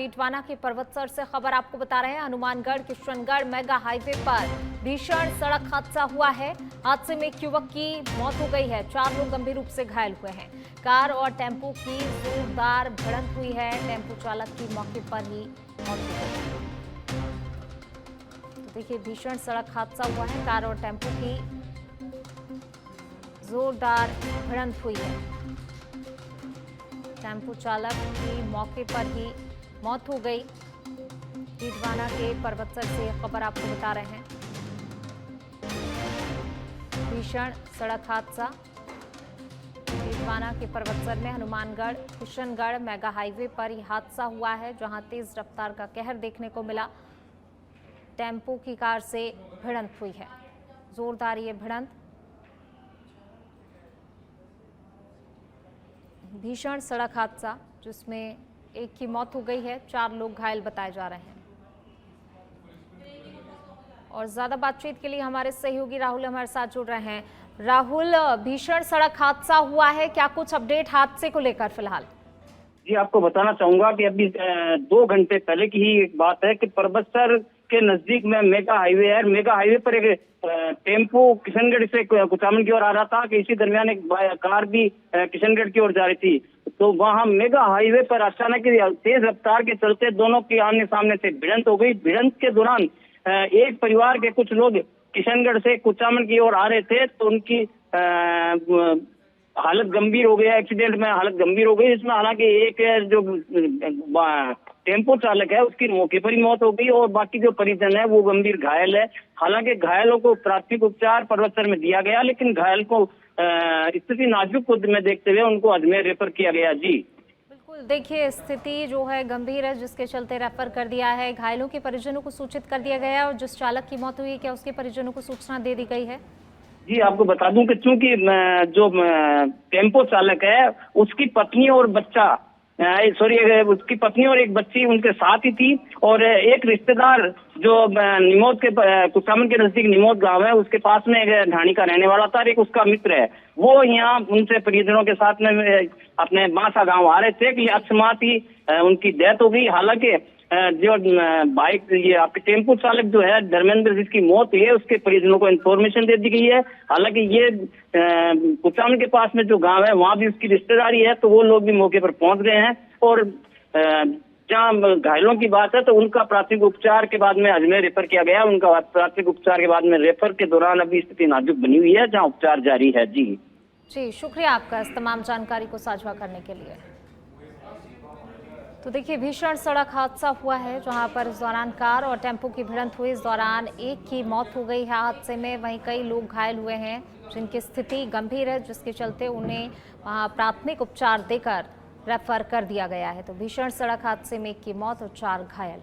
डीडवाना के पर्वतसर से खबर आपको बता रहे हैं। हनुमानगढ़ किशनगढ़ मेगा हाईवे पर भीषण सड़क हादसा हुआ है। हादसे में एक युवक की मौत हो गई है, 4 लोग गंभीर रूप से घायल हुए हैं। कार और टेम्पो की जोरदार भिड़ंत हुई है। टेम्पो चालक की मौके पर ही मौत हो गई। तो देखिए, भीषण सड़क हादसा हुआ है। कार और टेम्पो की जोरदार भिड़ंत हुई है। टेम्पो चालक की मौके पर ही मौत हो गई। डीडवाना के पर्वतसर से खबर आपको बता रहे हैं। भीषण सड़क हादसा डीडवाना के पर्वतसर में हनुमानगढ़ किशनगढ़ मेगा हाईवे पर यह हादसा हुआ है, जहां तेज रफ्तार का कहर देखने को मिला। टेम्पो की कार से भिड़ंत हुई है। जोरदार ये भिड़ंत, भीषण सड़क हादसा जिसमें एक की मौत हो गई है, 4 लोग घायल बताए जा रहे हैं। और ज्यादा बातचीत के लिए हमारे सहयोगी राहुल हमारे साथ जुड़ रहे हैं। राहुल, भीषण सड़क हादसा हुआ है, क्या कुछ अपडेट हादसे को लेकर फिलहाल? जी, आपको बताना चाहूंगा कि अभी 2 घंटे पहले की ही एक बात है कि पर्वतसर के नजदीक में मेगा हाईवे है। मेगा हाईवे पर एक टेम्पो किशनगढ़ से कुचामन की ओर आ रहा था कि इसी दरमियान एक कार भी किशनगढ़ की ओर जा रही थी। तो वहां मेगा हाईवे पर अचानक तेज रफ्तार के चलते दोनों की आमने सामने से भिड़ंत हो गई। भिड़ंत के दौरान एक परिवार के कुछ लोग किशनगढ़ से कुचामन की ओर आ रहे थे, तो उनकी हालत गंभीर हो गया। एक्सीडेंट में हालत गंभीर हो गई। इसमें हालांकि एक जो टेम्पो चालक है उसकी मौके पर ही मौत हो गई और बाकी जो परिजन है वो गंभीर घायल है। हालांकि घायलों को प्राथमिक उपचार पर्वतसर में दिया गया, लेकिन घायल को स्थिति नाजुक को में देखते हुए उनको अजमेर रेफर किया गया। जी बिल्कुल, देखिए स्थिति जो है गंभीर है, जिसके चलते रेफर कर दिया है। घायलों के परिजनों को सूचित कर दिया गया है और जिस चालक की मौत हुई है, क्या उसके परिजनों को सूचना दे दी गई है? जी, आपको बता दूं कि चूंकि जो टेम्पो चालक है उसकी पत्नी और बच्चा उसकी पत्नी और एक बच्ची उनके साथ ही थी और एक रिश्तेदार जो निमोद के कुचामन के नजदीक निमोद गांव है उसके पास में एक ढाणी का रहने वाला था और एक उसका मित्र है, वो यहाँ उनसे परिजनों के साथ में अपने बांसा गांव आ रहे थे कि अकस्मात ही उनकी डेथ हो गई। हालांकि जो बाइक ये आपके टेम्पो चालक जो है धर्मेंद्र जिसकी मौत हुई है उसके परिजनों को इन्फॉर्मेशन दे दी गई है। हालांकि ये कुचामन के पास में जो गांव है वहां भी उसकी रिश्तेदारी है, तो वो लोग भी मौके पर पहुंच गए हैं और जहां घायलों की बात है तो उनका प्राथमिक उपचार के बाद में अजमेर रेफर किया गया। उनका प्राथमिक उपचार के बाद में रेफर के दौरान अभी स्थिति नाजुक बनी हुई है, जहाँ उपचार जारी है। जी शुक्रिया आपका इस तमाम जानकारी को साझा करने के लिए। तो देखिए, भीषण सड़क हादसा हुआ है जहां पर इस दौरान कार और टेम्पो की भिड़ंत हुई। इस दौरान एक की मौत हो गई है हादसे में, वहीं कई लोग घायल हुए हैं जिनकी स्थिति गंभीर है, जिसके चलते उन्हें वहां प्राथमिक उपचार देकर रेफर कर दिया गया है। तो भीषण सड़क हादसे में एक की मौत और 4 घायल।